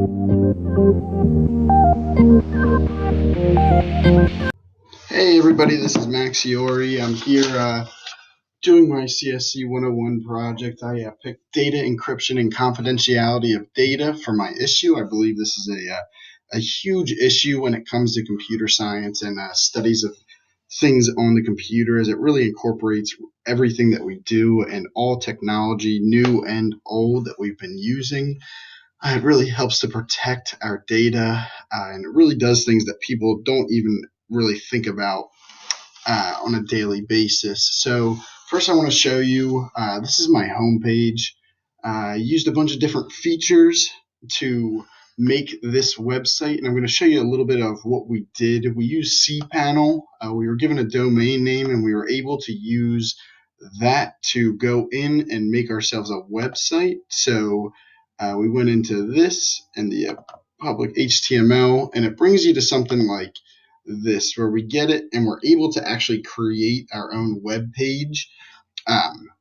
Hey everybody, this is Max Iori. I'm here doing my CSC 101 project. I picked data encryption and confidentiality of data for my issue. I believe this is a huge issue when it comes to computer science and studies of things on the computer, as it really incorporates everything that we do and all technology, new and old, that we've been using. It really helps to protect our data, and it really does things that people don't even really think about on a daily basis. So first I want to show you, this is my homepage. I used a bunch of different features to make this website, and I'm going to show you a little bit of what we did. We used cPanel. We were given a domain name, and we were able to use that to go in and make ourselves a website. So we went into this and the public HTML, and it brings you to something like this, where we get it and we're able to actually create our own web page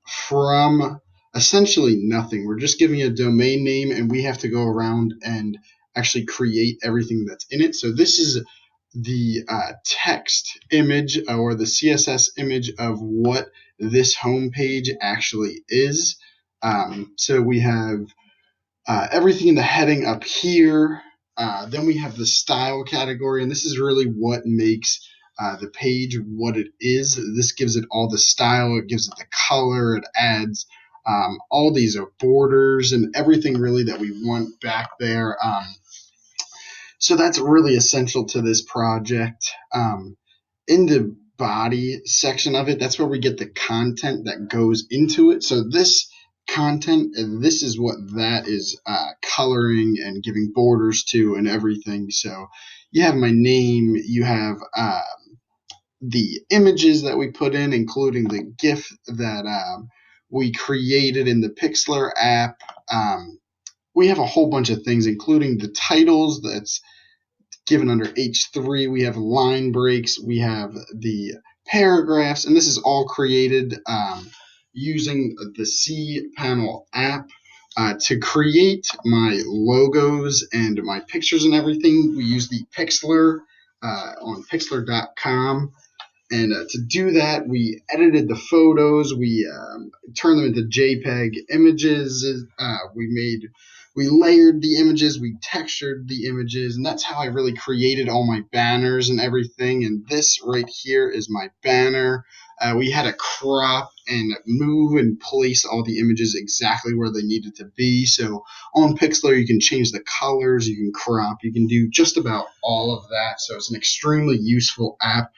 from essentially nothing. We're just giving a domain name, and we have to go around and actually create everything that's in it. So this is the text image, or the CSS image of what this home page actually is. So we have everything in the heading up here. Then we have the style category, and this is really what makes the page what it is. This gives it all the style, it gives it the color, it adds all these borders and everything really that we want back there. So that's really essential to this project. In the body section of it, that's where we get the content that goes into it. So this content, and this is what that is coloring and giving borders to and everything. So you have my name, you have the images that we put in, including the GIF that we created in the Pixlr app. We have a whole bunch of things, including the titles that's given under H3. We have line breaks, we have the paragraphs, and this is all created using the cPanel app. To create my logos and my pictures and everything, we use the Pixlr on pixlr.com. And to do that, we edited the photos, we turned them into JPEG images, we layered the images, we textured the images, and that's how I really created all my banners and everything. And this right here is my banner. We had to crop and move and place all the images exactly where they needed to be. So on Pixlr, you can change the colors, you can crop, you can do just about all of that. So it's an extremely useful app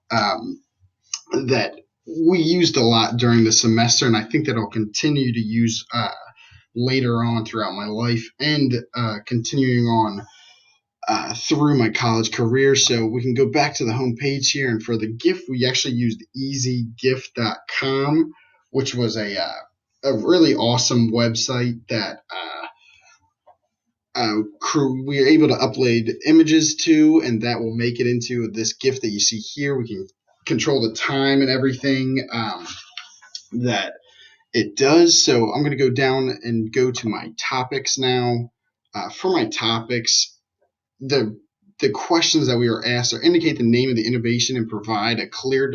that we used a lot during the semester, and I think that I'll continue to use later on throughout my life, and continuing on through my college career. So we can go back to the home page here, and for the GIF, we actually used easygif.com, which was a really awesome website that we are able to upload images to, and that will make it into this GIF that you see here. We can control the time and everything that it does. So I'm going to go down and go to my topics now. For my topics, the questions that we are asked are: indicate the name of the innovation and provide a clear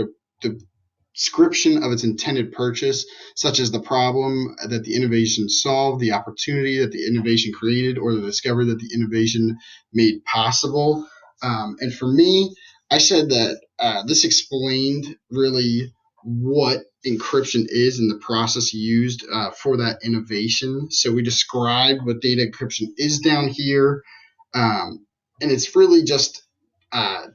description of its intended purpose, such as the problem that the innovation solved, the opportunity that the innovation created, or the discovery that the innovation made possible. And for me, I said that this explained really what encryption is and the process used for that innovation. So we described what data encryption is down here, and it's really just a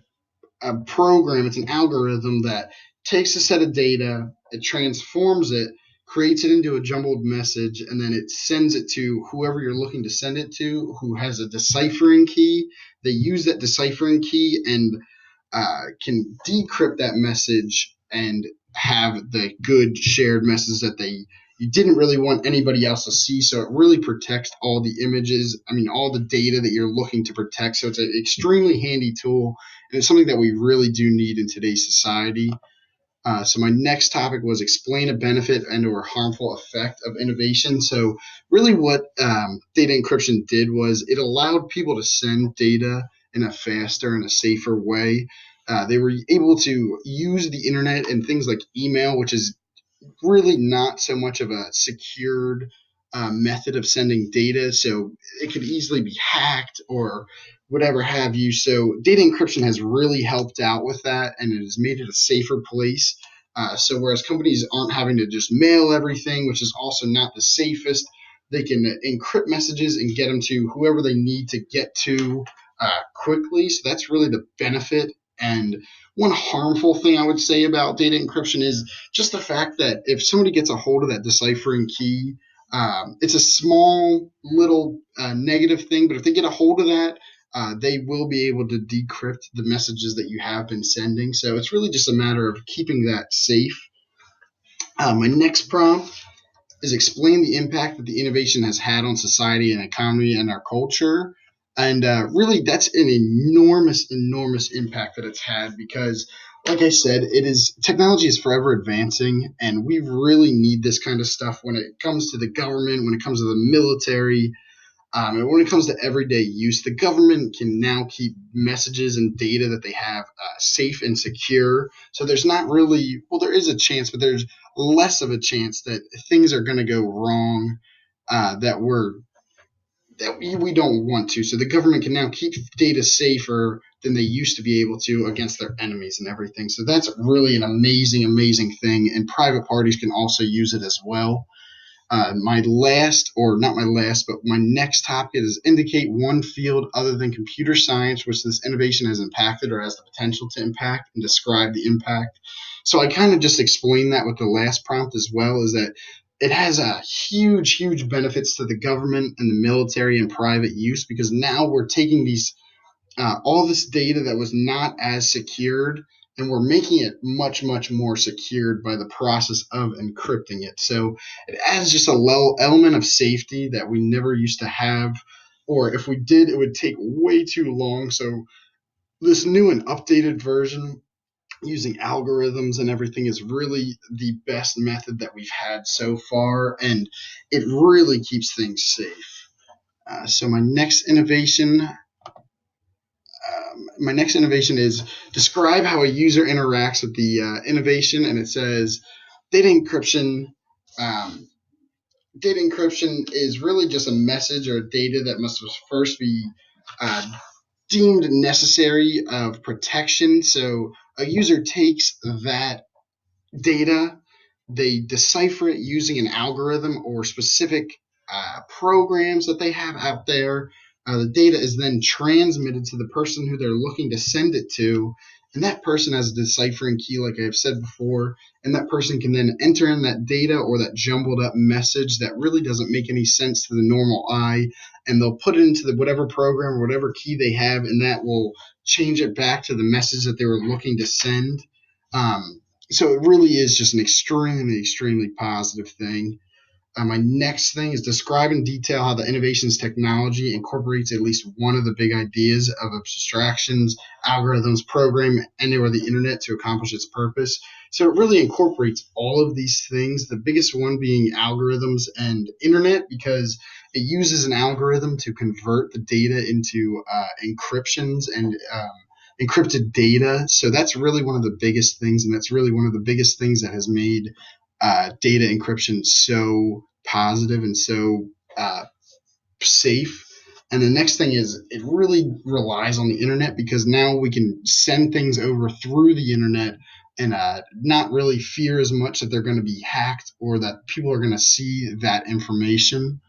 program, it's an algorithm that takes a set of data, it transforms it, creates it into a jumbled message, and then it sends it to whoever you're looking to send it to, who has a deciphering key. They use that deciphering key and can decrypt that message and have the good shared message that you didn't really want anybody else to see. So it really protects all the images, all the data that you're looking to protect. So it's an extremely handy tool, and it's something that we really do need in today's society. So my next topic was explain a benefit and or harmful effect of innovation. So really what data encryption did was it allowed people to send data in a faster and a safer way. They were able to use the internet and things like email, which is really not so much of a secured method of sending data. So it could easily be hacked or whatever have you. So data encryption has really helped out with that, and it has made it a safer place. So whereas companies aren't having to just mail everything, which is also not the safest, they can encrypt messages and get them to whoever they need to get to quickly. So that's really the benefit. And one harmful thing I would say about data encryption is just the fact that if somebody gets a hold of that deciphering key, it's a small little negative thing, but if they get a hold of that, they will be able to decrypt the messages that you have been sending. So it's really just a matter of keeping that safe. My next prompt is explain the impact that the innovation has had on society and economy and our culture. And really, that's an enormous, enormous impact that it's had because, like I said, it is technology is forever advancing, and we really need this kind of stuff when it comes to the government, when it comes to the military, and when it comes to everyday use. The government can now keep messages and data that they have safe and secure. So there's not really, well, there is a chance, but there's less of a chance that things are going to go wrong that we don't want to. So the government can now keep data safer than they used to be able to against their enemies and everything. So that's really an amazing, amazing thing. And private parties can also use it as well. My last, or not my last, but my next topic is indicate one field other than computer science which this innovation has impacted or has the potential to impact, and describe the impact. So I kind of just explained that with the last prompt as well, is that it has a huge, huge benefits to the government and the military and private use because now we're taking these all this data that was not as secured, and we're making it much, much more secured by the process of encrypting it. So it adds just a low element of safety that we never used to have, or if we did, it would take way too long. So this new and updated version using algorithms and everything is really the best method that we've had so far, and it really keeps things safe. So my next innovation is describe how a user interacts with the innovation, and it says data encryption. Um, Data encryption is really just a message or data that must first be uh, deemed necessary of protection. So a user takes that data, they decipher it using an algorithm or specific programs that they have out there. The data is then transmitted to the person who they're looking to send it to, and that person has a deciphering key, like I've said before, and that person can then enter in that data or that jumbled up message that really doesn't make any sense to the normal eye, and they'll put it into the whatever program or whatever key they have, and that will change it back to the message that they were looking to send. So it really is just an extremely, extremely positive thing. My next thing is describe in detail how the innovations technology incorporates at least one of the big ideas of abstractions, algorithms, program, and or the internet to accomplish its purpose. So it really incorporates all of these things, the biggest one being algorithms and internet, because it uses an algorithm to convert the data into encryptions and encrypted data. So that's really one of the biggest things, and that's really one of the biggest things that has made data encryption so positive and so safe. And the next thing is it really relies on the internet because now we can send things over through the internet and not really fear as much that they're going to be hacked or that people are going to see that information.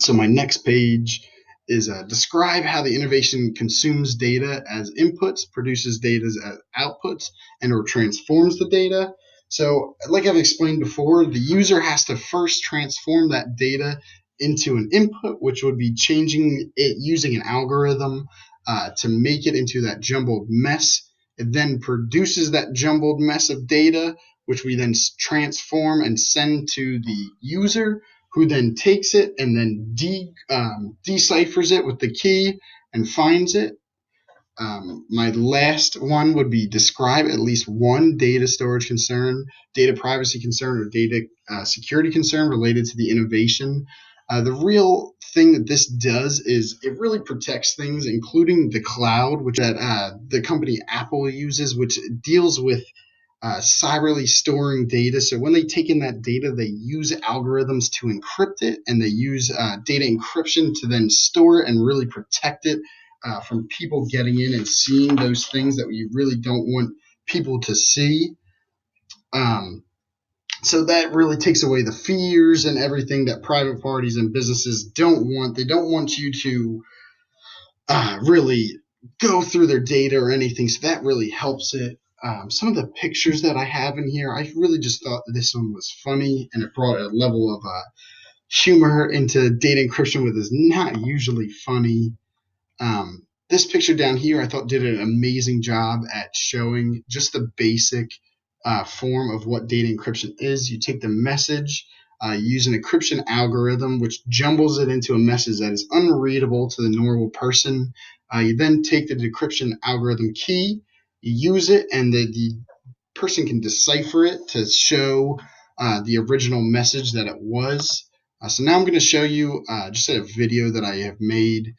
So my next page is describe how the innovation consumes data as inputs, produces data as outputs, and or transforms the data. So like I've explained before, the user has to first transform that data into an input, which would be changing it using an algorithm to make it into that jumbled mess. It then produces that jumbled mess of data, which we then transform and send to the user, who then takes it and then deciphers it with the key and finds it. My last one would be describe at least one data storage concern, data privacy concern, or data security concern related to the innovation. The real thing that this does is it really protects things, including the cloud, which the company Apple uses, which deals with cyberly storing data. So when they take in that data, they use algorithms to encrypt it, and they use data encryption to then store it and really protect it from people getting in and seeing those things that we really don't want people to see. So that really takes away the fears and everything that private parties and businesses don't want. They don't want you to really go through their data or anything. So that really helps it. Some of the pictures that I have in here, I really just thought this one was funny, and it brought a level of humor into data encryption, which is not usually funny. This picture down here, I thought did an amazing job at showing just the basic form of what data encryption is. You take the message, use an encryption algorithm, which jumbles it into a message that is unreadable to the normal person. You then take the decryption algorithm key, you use it, and the person can decipher it to show the original message that it was. So now I'm going to show you just a video that I have made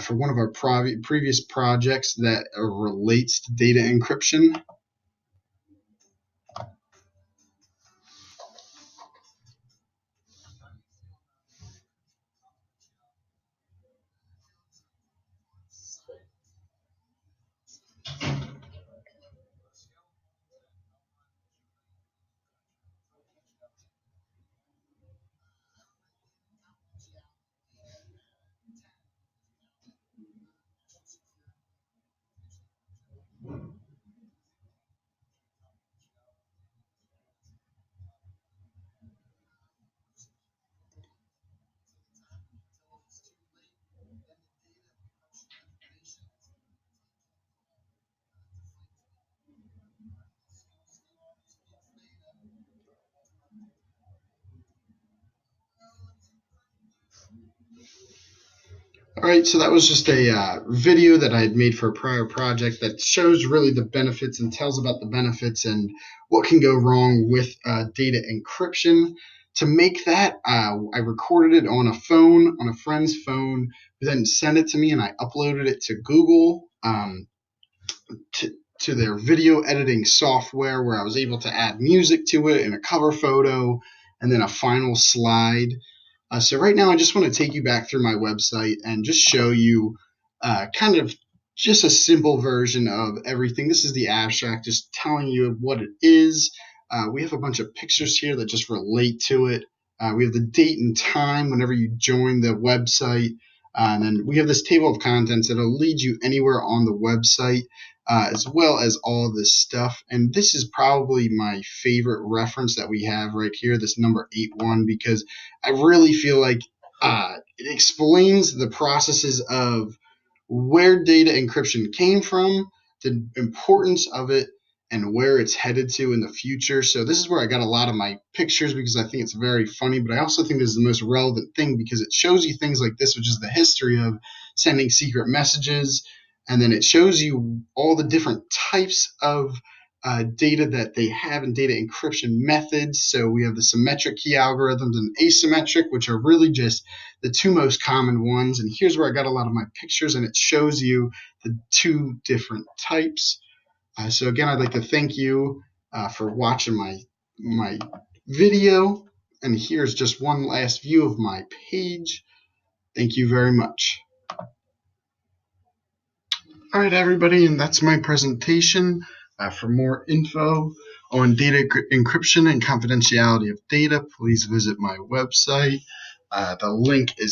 for one of our previous projects that relates to data encryption. All right, so that was just a video that I had made for a prior project that shows really the benefits and tells about the benefits and what can go wrong with data encryption. To make that, I recorded it on a phone, on a friend's phone, who then sent it to me, and I uploaded it to Google to their video editing software, where I was able to add music to it and a cover photo and then a final slide. So right now I just want to take you back through my website and just show you kind of just a simple version of everything. This is the abstract, just telling you what it is. We have a bunch of pictures here that just relate to it. We have the date and time whenever you join the website. And then we have this table of contents that'll lead you anywhere on the website, as well as all of this stuff. And this is probably my favorite reference that we have right here, this number 81, because I really feel like it explains the processes of where data encryption came from, the importance of it, and where it's headed to in the future. So this is where I got a lot of my pictures, because I think it's very funny, but I also think this is the most relevant thing because it shows you things like this, which is the history of sending secret messages. And then it shows you all the different types of data that they have in data encryption methods. So we have the symmetric key algorithms and asymmetric, which are really just the two most common ones. And here's where I got a lot of my pictures, and it shows you the two different types. So again, I'd like to thank you for watching my video. And here's just one last view of my page. Thank you very much. All right, everybody, and that's my presentation. For more info on data encryption and confidentiality of data, please visit my website. The link is